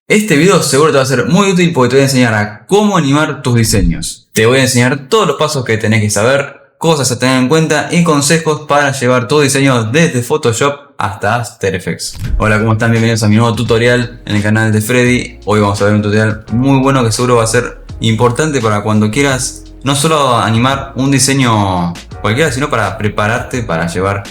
Este video seguro te va a ser muy útil porque te voy a enseñar a cómo animar tus diseños. Te voy a enseñar todos los pasos que tenés que saber, cosas a tener en cuenta y consejos para llevar tu diseño desde Photoshop hasta After Effects. Hola, ¿cómo están? Bienvenidos a mi nuevo tutorial en el canal de Freddy. Hoy vamos a ver un tutorial muy bueno que seguro va a ser importante para cuando quieras no solo animar un diseño cualquiera, sino para prepararte para llevar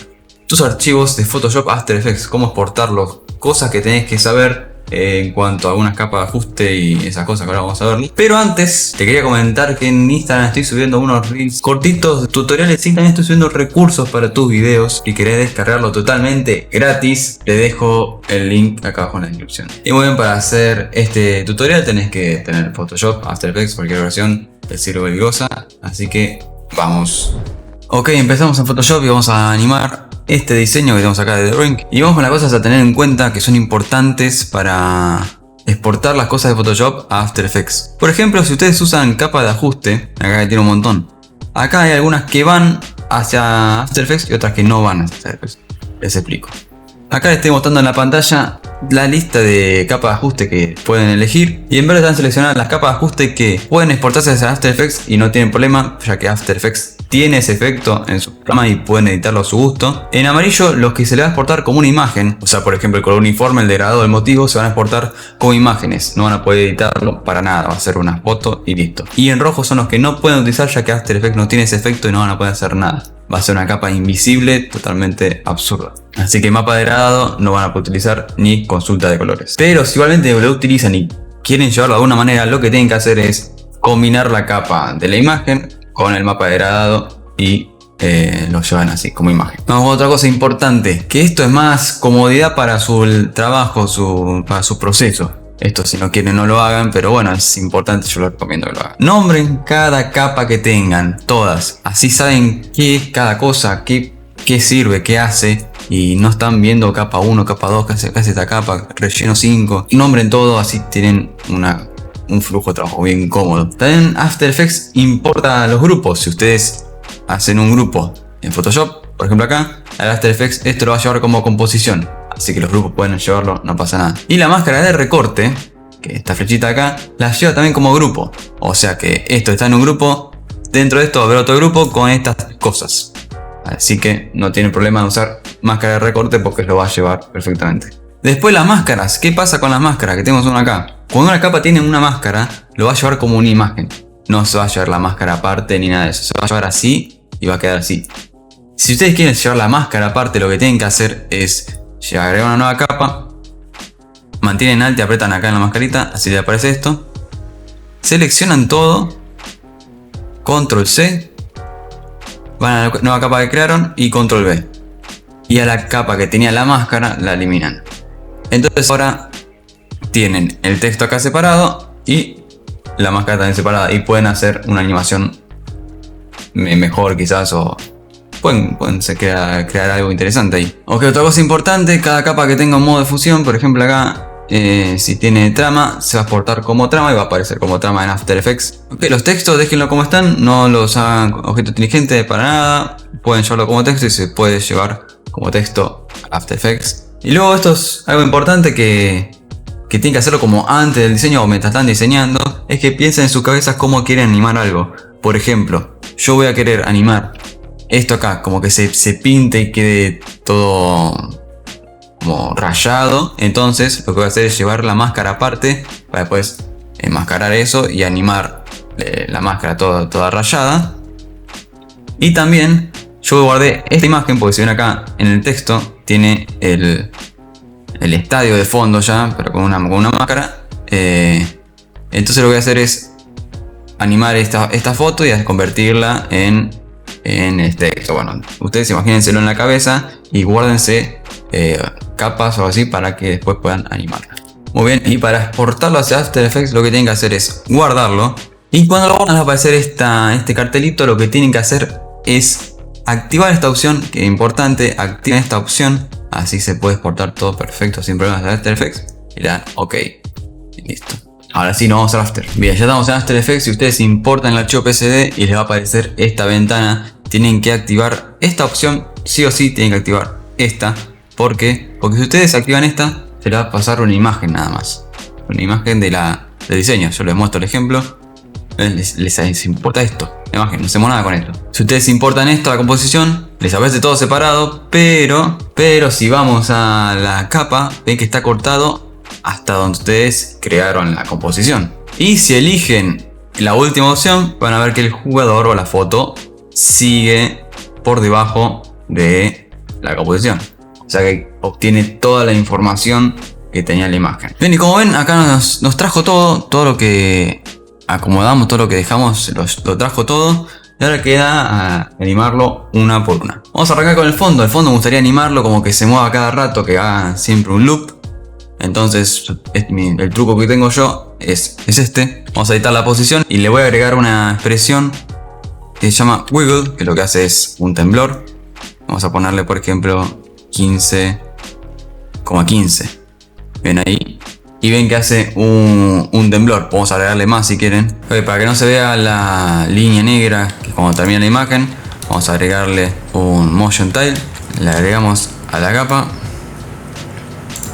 tus archivos de Photoshop a After Effects, cómo exportarlos, cosas que tenés que saber en cuanto a algunas capas de ajuste y esas cosas que ahora vamos a ver. Pero antes te quería comentar que en Instagram estoy subiendo unos reels cortitos, tutoriales, y también estoy subiendo recursos para tus videos. Si querés descargarlo totalmente gratis, te dejo el link acá abajo en la descripción. Y muy bien, para hacer este tutorial tenés que tener Photoshop, After Effects, cualquier versión te sirve y goza. Así que vamos. Ok, empezamos en Photoshop y vamos a animar este diseño que tenemos acá de Drawing. Y vamos con las cosas a tener en cuenta que son importantes para exportar las cosas de Photoshop a After Effects. Por ejemplo, si ustedes usan capa de ajuste, acá tiene un montón. Acá hay algunas que van hacia After Effects y otras que no van hacia After Effects. Les explico. Acá les estoy mostrando en la pantalla la lista de capas de ajuste que pueden elegir. Y en verde están seleccionadas las capas de ajuste que pueden exportarse hacia After Effects y no tienen problema, ya que After Effects tiene ese efecto en su programa y pueden editarlo a su gusto. En amarillo, los que se le va a exportar como una imagen, o sea, por ejemplo, el color uniforme, el degradado, el motivo, se van a exportar como imágenes. No van a poder editarlo para nada, va a ser una foto y listo. Y en rojo son los que no pueden utilizar, ya que After Effects no tiene ese efecto y no van a poder hacer nada. Va a ser una capa invisible, totalmente absurda. Así que mapa degradado no van a poder utilizar ni consulta de colores. Pero si igualmente lo utilizan y quieren llevarlo de alguna manera, lo que tienen que hacer es combinar la capa de la imagen con el mapa degradado y lo llevan así como imagen. Vamos a otra cosa importante, que esto es más comodidad para su trabajo, para su proceso. Esto si no quieren no lo hagan, pero bueno, es importante, yo lo recomiendo que lo hagan. Nombren cada capa que tengan, todas. Así saben qué es cada cosa, qué sirve, qué hace. Y no están viendo capa 1, capa 2, qué hace esta capa, relleno 5. Nombren todo, así tienen un flujo de trabajo bien cómodo. También After Effects importa los grupos. Si ustedes hacen un grupo en Photoshop, por ejemplo acá, al After Effects esto lo va a llevar como composición. Así que los grupos pueden llevarlo, no pasa nada. Y la máscara de recorte, que esta flechita acá, la lleva también como grupo. O sea que esto está en un grupo, dentro de esto va a haber otro grupo con estas cosas. Así que no tiene problema de usar máscara de recorte porque lo va a llevar perfectamente. Después las máscaras. ¿Qué pasa con las máscaras? Que tenemos una acá. Cuando una capa tiene una máscara, lo va a llevar como una imagen. No se va a llevar la máscara aparte ni nada de eso. Se va a llevar así y va a quedar así. Si ustedes quieren llevar la máscara aparte, lo que tienen que hacer es agregar una nueva capa. Mantienen Alt y apretan acá en la mascarita. Así le aparece esto. Seleccionan todo. Control C. Van a la nueva capa que crearon y Control V. Y a la capa que tenía la máscara la eliminan. Entonces ahora tienen el texto acá separado y la máscara también separada. Y pueden hacer una animación mejor quizás, o pueden crear algo interesante ahí. Ok, otra cosa importante, cada capa que tenga un modo de fusión, por ejemplo acá, si tiene trama, se va a exportar como trama y va a aparecer como trama en After Effects. Ok, los textos déjenlo como están, no los hagan objeto inteligente para nada. Pueden llevarlo como texto y se puede llevar como texto a After Effects. Y luego esto es algo importante que tienen que hacerlo como antes del diseño o mientras están diseñando, es que piensen en sus cabezas cómo quieren animar algo. Por ejemplo, yo voy a querer animar esto acá, como que se pinte y quede todo como rayado. Entonces lo que voy a hacer es llevar la máscara aparte para después enmascarar eso y animar la máscara toda rayada. Y también yo guardé esta imagen porque si ven acá en el texto tiene el estadio de fondo ya, pero con una máscara. Entonces lo que voy a hacer es animar esta foto y convertirla en el texto. Bueno, ustedes imagínenselo en la cabeza y guárdense capas o así para que después puedan animarla. Muy bien, y para exportarlo hacia After Effects lo que tienen que hacer es guardarlo. Y cuando lo guardan va a aparecer este cartelito. Lo que tienen que hacer es activar esta opción, que es importante. Activen esta opción, así se puede exportar todo perfecto sin problemas de After Effects. Y le dan OK. Y listo. Ahora sí, nos vamos a After. Bien, ya estamos en After Effects. Si ustedes importan el archivo PSD y les va a aparecer esta ventana, tienen que activar esta opción. Sí o sí tienen que activar esta. ¿Por qué? Porque si ustedes activan esta, se les va a pasar una imagen nada más. una imagen del diseño. Yo les muestro el ejemplo. Les importa esto, la imagen, no hacemos nada con esto. Si ustedes importan esto a la composición, les aparece todo separado, pero si vamos a la capa, ven que está cortado hasta donde ustedes crearon la composición. Y si eligen la última opción, van a ver que el jugador o la foto sigue por debajo de la composición. O sea que obtiene toda la información que tenía la imagen. Bien, y como ven, acá nos trajo todo lo que acomodamos, todo lo que dejamos, lo trajo todo. Y ahora queda animarlo una por una. Vamos a arrancar con el fondo. El fondo me gustaría animarlo como que se mueva cada rato, que haga siempre un loop. Entonces el truco que tengo yo es este. Vamos a editar la posición y le voy a agregar una expresión que se llama wiggle, que lo que hace es un temblor. Vamos a ponerle, por ejemplo, 15,15. Ven ahí. Y ven que hace un temblor. Podemos agregarle más si quieren. Okay, para que no se vea la línea negra que es cuando termina la imagen, vamos a agregarle un motion tile. Le agregamos a la capa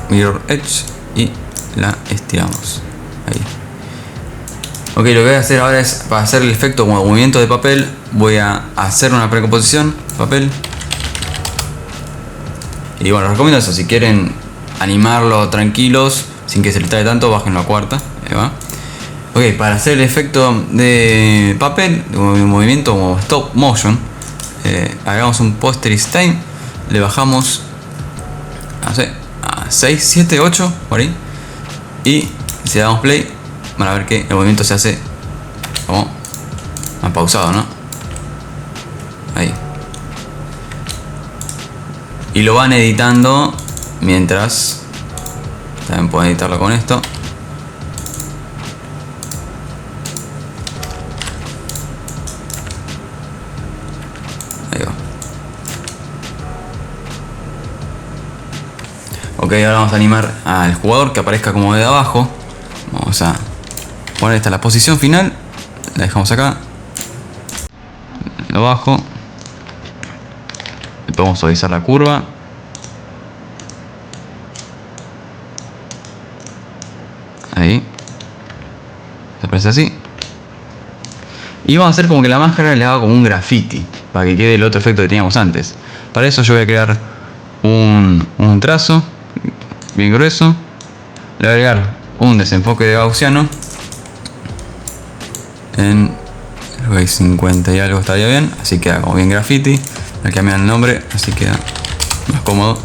mirror edge y la estiramos. Ahí. Ok, lo que voy a hacer ahora es, para hacer el efecto como movimiento de papel, voy a hacer una precomposición, papel. Y bueno, les recomiendo eso, si quieren animarlo tranquilos, sin que se les trae tanto, bájenlo a cuarta. Ahí va. Ok, para hacer el efecto de papel, de movimiento como stop motion, hagamos un posteris time, le bajamos a 6, 7, 8, por ahí. Y si le damos play, van a ver que el movimiento se hace como más pausado, ¿no? Ahí. Y lo van editando mientras. También pueden editarlo con esto. Ahí va. Ok, ahora vamos a animar al jugador que aparezca como de abajo. Vamos a poner esta la posición final. La dejamos acá. Lo bajo. Le podemos suavizar la curva. Ahí. Se aparece así. Y vamos a hacer como que la máscara le haga como un graffiti, para que quede el otro efecto que teníamos antes. Para eso yo voy a crear un trazo bien grueso. Le voy a agregar un desenfoque de gaussiano en 50 y algo, estaría bien. Así queda como bien graffiti. Le cambian el nombre, así queda más cómodo.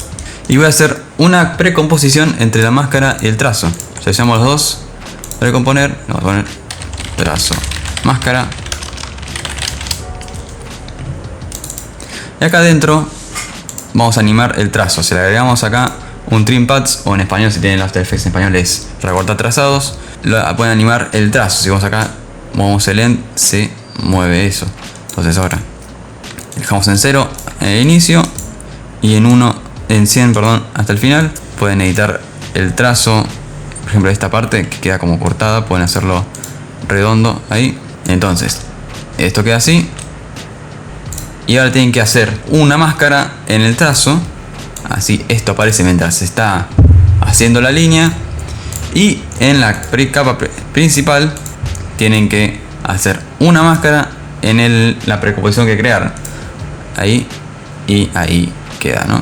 Y voy a hacer una precomposición entre la máscara y el trazo. Seleccionamos los dos, recomponer, vamos a poner trazo, máscara. Y acá adentro vamos a animar el trazo. Si le agregamos acá un trim paths, o en español, si tienen el After Effects en español, es recortar trazados, pueden animar el trazo. Si vamos acá, movemos el end, se mueve eso. Entonces ahora dejamos en 0 en el inicio y en 100, perdón, hasta el final. Pueden editar el trazo. Por ejemplo, esta parte que queda como cortada, pueden hacerlo redondo ahí. Entonces, esto queda así. Y ahora tienen que hacer una máscara en el trazo. Así esto aparece mientras se está haciendo la línea. Y en la capa principal tienen que hacer una máscara en la precomposición que crearon. Ahí y ahí queda, ¿no?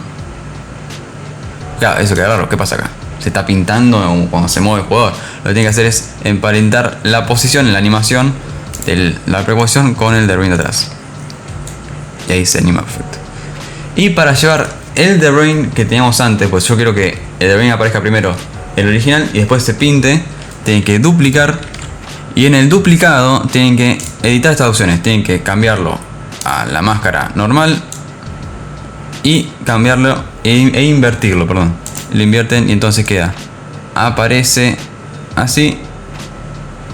Claro, eso queda raro. ¿Qué pasa acá? Se está pintando cuando se mueve el jugador. Lo que tiene que hacer es emparentar la posición en la animación de la precomposición con el drawing de atrás. Y ahí se anima perfecto. Y para llevar el drawing que teníamos antes, pues yo quiero que el drawing aparezca primero el original y después se pinte, tienen que duplicar. Y en el duplicado tienen que editar estas opciones. Tienen que cambiarlo a la máscara normal y cambiarlo e invertirlo, perdón. Lo invierten y entonces queda, aparece así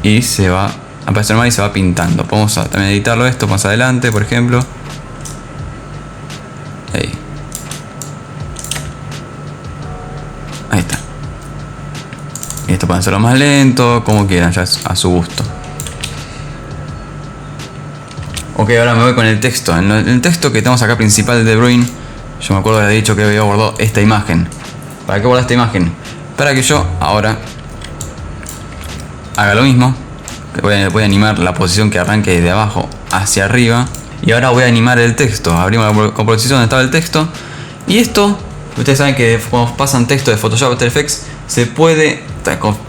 y se va, aparece normal y se va pintando. Vamos a también editarlo esto más adelante, por ejemplo. Ahí. Ahí está. Y esto pueden hacerlo más lento, como quieran, ya es a su gusto. Ok, ahora me voy con el texto. En el texto que tenemos acá principal de Bruin, yo me acuerdo de haber dicho que había guardado esta imagen. ¿Para qué guardar esta imagen? Para que yo ahora haga lo mismo. Voy a animar la posición que arranque desde abajo hacia arriba. Y ahora voy a animar el texto. Abrimos la composición donde estaba el texto. Y esto, ustedes saben que cuando pasan texto de Photoshop a After Effects, se puede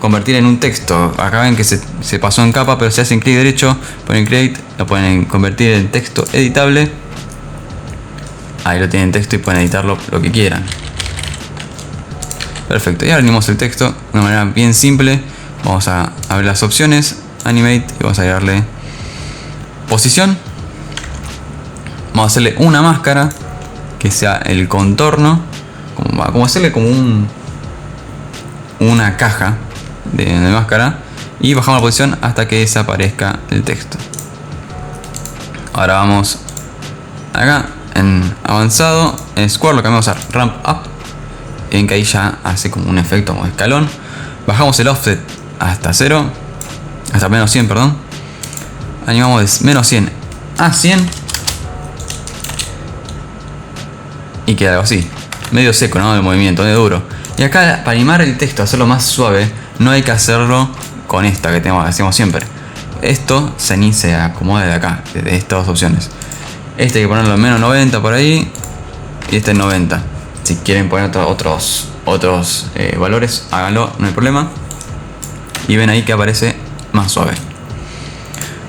convertir en un texto. Acá ven que se pasó en capa, pero si hacen clic derecho, ponen Create, lo pueden convertir en texto editable. Ahí lo tienen texto y pueden editarlo lo que quieran. Perfecto, y ahora animamos el texto de una manera bien simple. Vamos a abrir las opciones, Animate, y vamos a darle posición. Vamos a hacerle una máscara que sea el contorno, como hacerle como una caja de máscara, y bajamos la posición hasta que desaparezca el texto. Ahora vamos acá en avanzado, en Square lo cambiamos a Ramp Up, en que ahí ya hace como un efecto como escalón. Bajamos el offset hasta 0, hasta menos 100, perdón. Animamos de menos 100 a 100 y queda algo así, medio seco, ¿no? El movimiento, medio duro. Y acá, para animar el texto, hacerlo más suave, no hay que hacerlo con esta que hacemos siempre. Esto se acomoda de acá, de estas dos opciones. Este hay que ponerlo en menos 90 por ahí, y este en 90. Si quieren poner otros valores, háganlo, no hay problema. Y ven ahí que aparece más suave.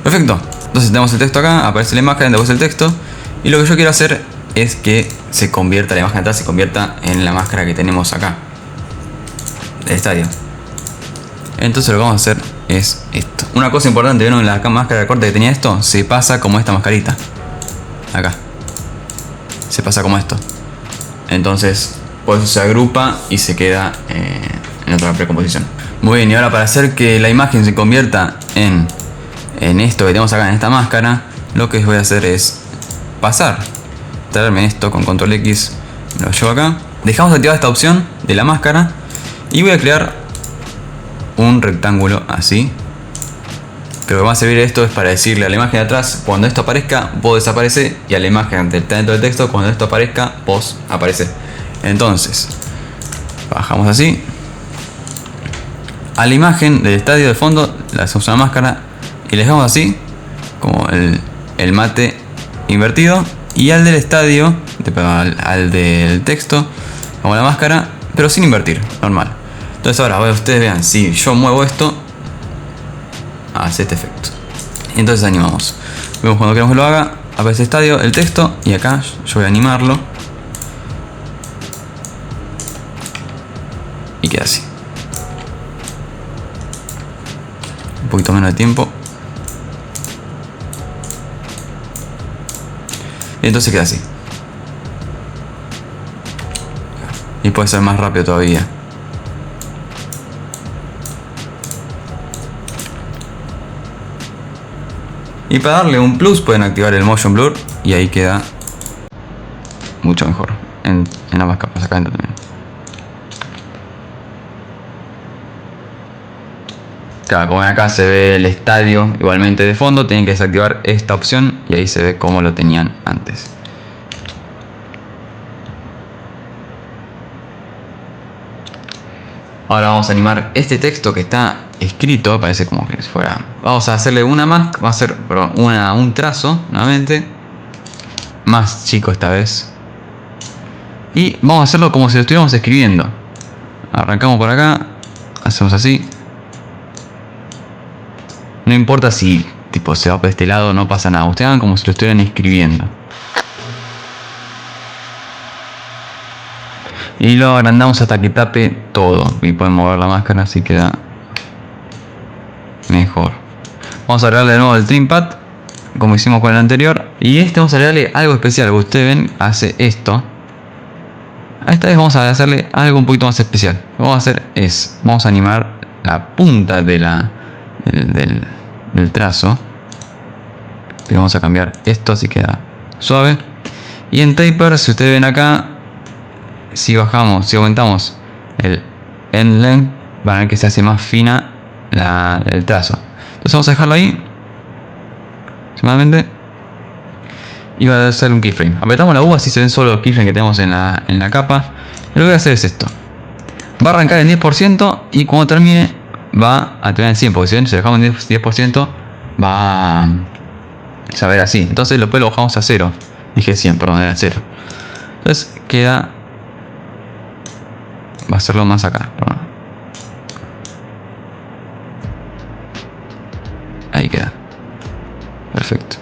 Perfecto. Entonces tenemos el texto acá, aparece la imagen, después el texto. Y lo que yo quiero hacer es que se convierta, la imagen de atrás se convierta en la máscara que tenemos acá del estadio. Entonces lo que vamos a hacer es esto. Una cosa importante, ¿vieron? La máscara de corte que tenía esto, se pasa como esta mascarita. Acá. Se pasa como esto. Entonces, por eso se agrupa y se queda en otra precomposición. Muy bien, y ahora para hacer que la imagen se convierta en esto que tenemos acá, en esta máscara, lo que voy a hacer es traerme esto con control X, me lo llevo acá. Dejamos activada esta opción de la máscara y voy a crear un rectángulo así. Pero lo que va a servir esto es para decirle a la imagen de atrás, cuando esto aparezca, vos desaparece, y a la imagen que está dentro del texto, cuando esto aparezca, vos aparece. Entonces, bajamos así. A la imagen del estadio de fondo le hacemos una máscara y le dejamos así, como el mate invertido. Y al del estadio, al del texto, como la máscara, pero sin invertir, normal. Entonces ahora ustedes vean, si yo muevo esto, hace este efecto. Y entonces animamos. Vemos cuando queremos que lo haga, aparece estadio, el texto, y acá yo voy a animarlo. Y queda así. Un poquito menos de tiempo. Y entonces queda así. Y puede ser más rápido todavía. Y para darle un plus pueden activar el Motion Blur y ahí queda mucho mejor en ambas capas acá adentro también. Claro, como ven acá se ve el estadio igualmente de fondo, tienen que desactivar esta opción y ahí se ve como lo tenían antes. Ahora vamos a animar este texto que está escrito, parece como que fuera. Vamos a hacerle una más, va a ser un trazo nuevamente, más chico esta vez. Y vamos a hacerlo como si lo estuviéramos escribiendo. Arrancamos por acá, hacemos así. No importa si tipo se va por este lado, no pasa nada. Ustedes hagan como si lo estuvieran escribiendo. Y lo agrandamos hasta que tape todo. Y pueden mover la máscara así queda mejor. Vamos a agregarle de nuevo el trim pad, como hicimos con el anterior. Y vamos a agregarle algo especial. Ustedes ven, hace esto. Esta vez vamos a hacerle algo un poquito más especial. Lo que vamos a hacer es, vamos a animar la punta de del trazo. Y vamos a cambiar esto así queda suave. Y en taper, si ustedes ven acá, si aumentamos el end length, van a ver que se hace más fina el trazo. Entonces vamos a dejarlo ahí aproximadamente y va a ser un keyframe. Apretamos la U, así se ven solo los keyframes que tenemos en la capa. Y lo que voy a hacer es esto: va a arrancar en 10% y cuando termine va a tener 100%, porque si lo dejamos en 10% va a saber así. Entonces después lo bajamos a 0. Dije 100, perdón, era 0. Entonces queda... Va a hacerlo más acá, perdón. Ahí queda. Perfecto.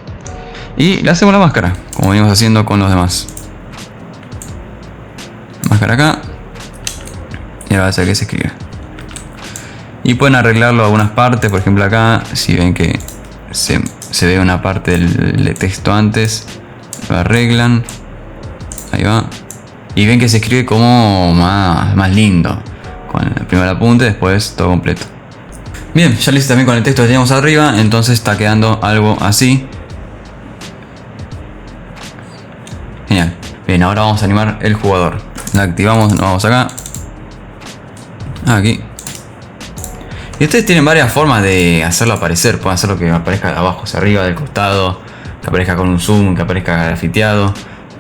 Y le hacemos la máscara, como venimos haciendo con los demás. Máscara acá. Y ahora va a hacer que se escriba. Y pueden arreglarlo algunas partes, por ejemplo acá, si ven que se ve una parte del texto antes, lo arreglan. Ahí va. Y ven que se escribe como más lindo. Con el primer apunte, después todo completo. Bien, ya lo hice también con el texto que teníamos arriba, entonces está quedando algo así. Genial. Bien, ahora vamos a animar el jugador. La activamos, nos vamos acá. Aquí. Y ustedes tienen varias formas de hacerlo aparecer. Pueden hacerlo que aparezca de abajo hacia arriba, del costado, que aparezca con un zoom, que aparezca grafiteado.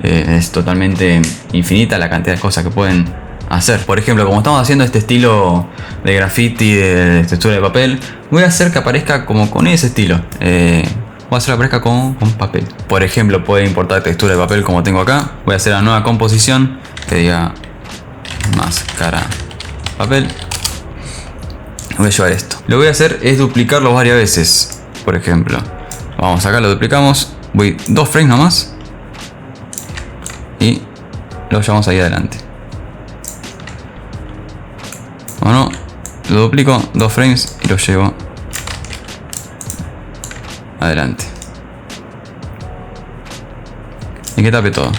Es totalmente infinita la cantidad de cosas que pueden hacer. Por ejemplo, como estamos haciendo este estilo de graffiti, de textura de papel, voy a hacer que aparezca como con ese estilo. Voy a hacer que aparezca con papel. Por ejemplo, puede importar textura de papel como tengo acá. Voy a hacer la nueva composición que diga máscara papel. Voy a llevar esto. Lo que voy a hacer es duplicarlo varias veces. Por ejemplo, vamos acá, lo duplicamos. Voy 2 frames nomás. Y lo llevamos ahí adelante. Bueno, lo duplico 2 frames y lo llevo adelante. Y que tape todo.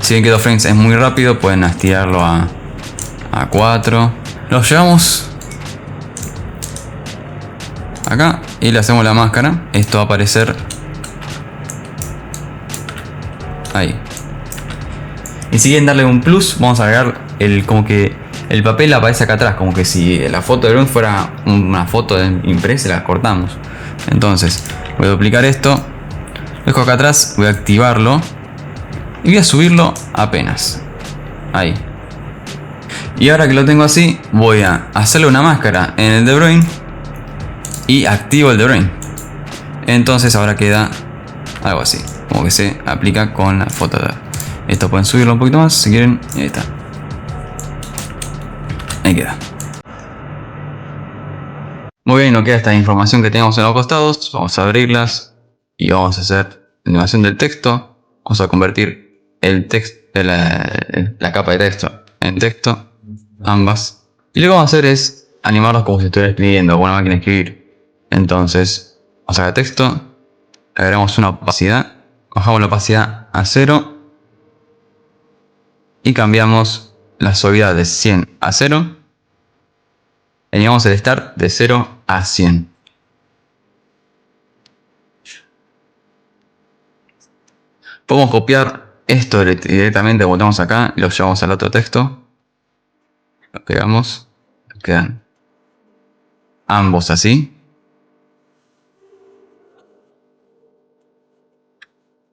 Si ven que 2 frames es muy rápido, pueden estirarlo a 4. Lo llevamos acá y le hacemos la máscara. Esto va a aparecer ahí. Y si quieren darle un plus, vamos a agregar como que el papel aparece acá atrás, como que si la foto de Bruno fuera una foto impresa, la cortamos. Entonces voy a duplicar esto, lo dejo acá atrás, voy a activarlo y voy a subirlo apenas ahí. Y ahora que lo tengo así, voy a hacerle una máscara en el De Bruyne y activo el De Bruyne. Entonces ahora queda algo así, como que se aplica con la foto de... Esto pueden subirlo un poquito más si quieren. Y ahí está. Ahí queda. Muy bien, nos queda esta información que tenemos en los costados. Vamos a abrirlas y vamos a hacer la animación del texto. Vamos a convertir el texto, la capa de texto en texto, ambas. Y lo que vamos a hacer es animarlos como si estuviera escribiendo con una máquina de escribir. Entonces, vamos a texto, le agregamos una opacidad, bajamos la opacidad a 0 y cambiamos la suavidad de 100 a 0. Animamos el start de 0 a 100. Podemos copiar esto directamente, botamos acá y lo llevamos al otro texto. Lo pegamos. Quedan ambos así.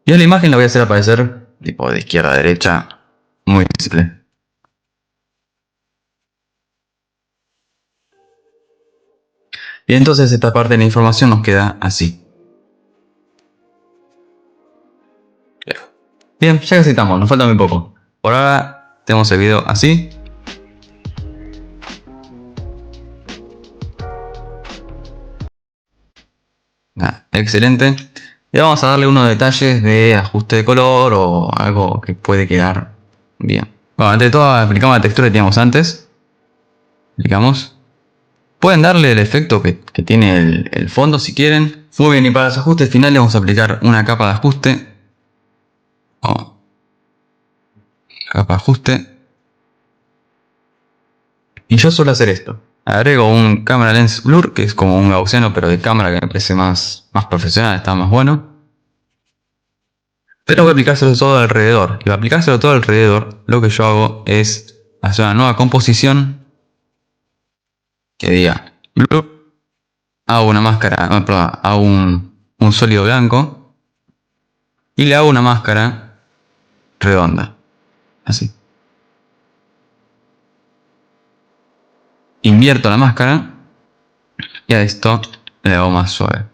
Y a la imagen la voy a hacer aparecer tipo de izquierda a derecha. Muy simple. Y entonces esta parte de la información nos queda así. Bien, ya casi estamos, nos falta muy poco. Por ahora tenemos el video así. Excelente. Y vamos a darle unos detalles de ajuste de color o algo que puede quedar bien. Bueno, ante todo aplicamos la textura que teníamos antes. Aplicamos. Pueden darle el efecto que tiene el fondo si quieren. Muy bien, y para los ajustes finales vamos a aplicar una capa de ajuste. Capa de ajuste. Y yo suelo hacer esto. Agrego un Camera Lens Blur, que es como un gaussiano pero de cámara, que me parece más profesional, está más bueno. Pero voy a aplicárselo todo alrededor. Y para aplicárselo todo alrededor, lo que yo hago es hacer una nueva composición que diga blur. Hago una máscara, perdón, hago un sólido blanco y le hago una máscara redonda. Así. Invierto la máscara. Y a esto le hago más suave.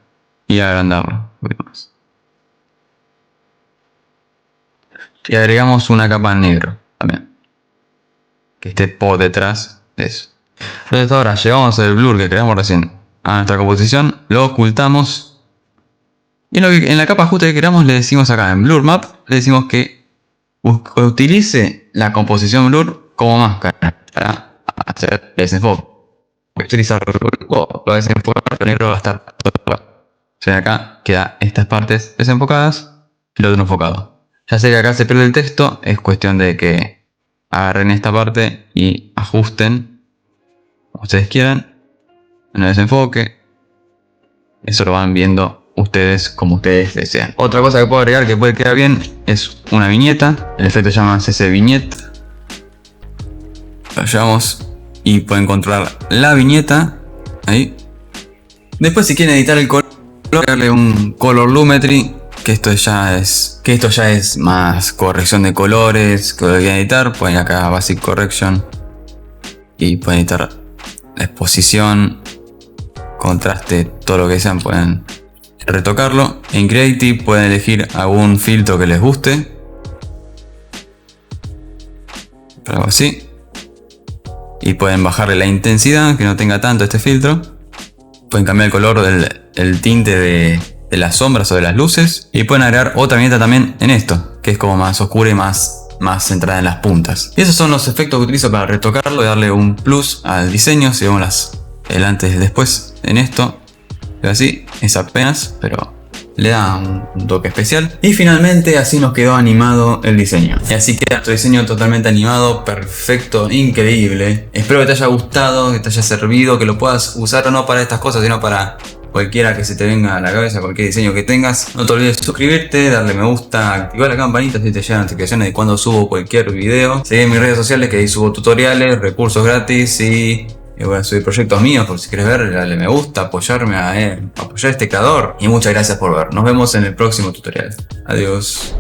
Y agrandarlo un poquito más. Y agregamos una capa en negro también. Que esté por detrás de eso. Entonces ahora llevamos el blur que creamos recién a nuestra composición. Lo ocultamos. Y en la capa ajuste que queramos le decimos acá en Blur Map. Le decimos que utilice la composición blur como máscara para hacer desenfoque. Utilizar lo desenfocar, pero negro va a estar todo. O sea, acá queda estas partes desenfocadas y lo otro enfocado. Ya sé que acá se pierde el texto, es cuestión de que agarren esta parte y ajusten como ustedes quieran en el desenfoque. Eso lo van viendo ustedes como ustedes desean. Otra cosa que puedo agregar que puede quedar bien es una viñeta. El efecto se llama CC Vignette. Lo llevamos y pueden controlar la viñeta. Ahí. Después, si quieren editar el color, darle un Color Lumetri. Que esto ya es más corrección de colores. Que lo quieren editar, pueden acá Basic Correction. Y pueden editar la exposición, contraste, todo lo que sean, pueden retocarlo. En Creative pueden elegir algún filtro que les guste. Algo así. Y pueden bajarle la intensidad, que no tenga tanto este filtro. Pueden cambiar el color del tinte de las sombras o de las luces. Y pueden agregar otra viñeta también en esto, que es como más oscura y más centrada en las puntas. Y esos son los efectos que utilizo para retocarlo y darle un plus al diseño. Si vemos el antes y el después en esto, así es apenas, pero le da un toque especial. Y finalmente así nos quedó animado el diseño. Y así queda nuestro diseño totalmente animado, perfecto, increíble. Espero que te haya gustado, que te haya servido, que lo puedas usar o no para estas cosas, sino para cualquiera que se te venga a la cabeza, cualquier diseño que tengas. No te olvides de suscribirte, darle me gusta, activar la campanita si te llegan notificaciones de cuando subo cualquier video. Seguí en mis redes sociales, que ahí subo tutoriales, recursos gratis y voy a subir proyectos míos. Por si quieres ver, dale me gusta, apoyarme a apoyar a este creador. Y muchas gracias por ver. Nos vemos en el próximo tutorial. Adiós.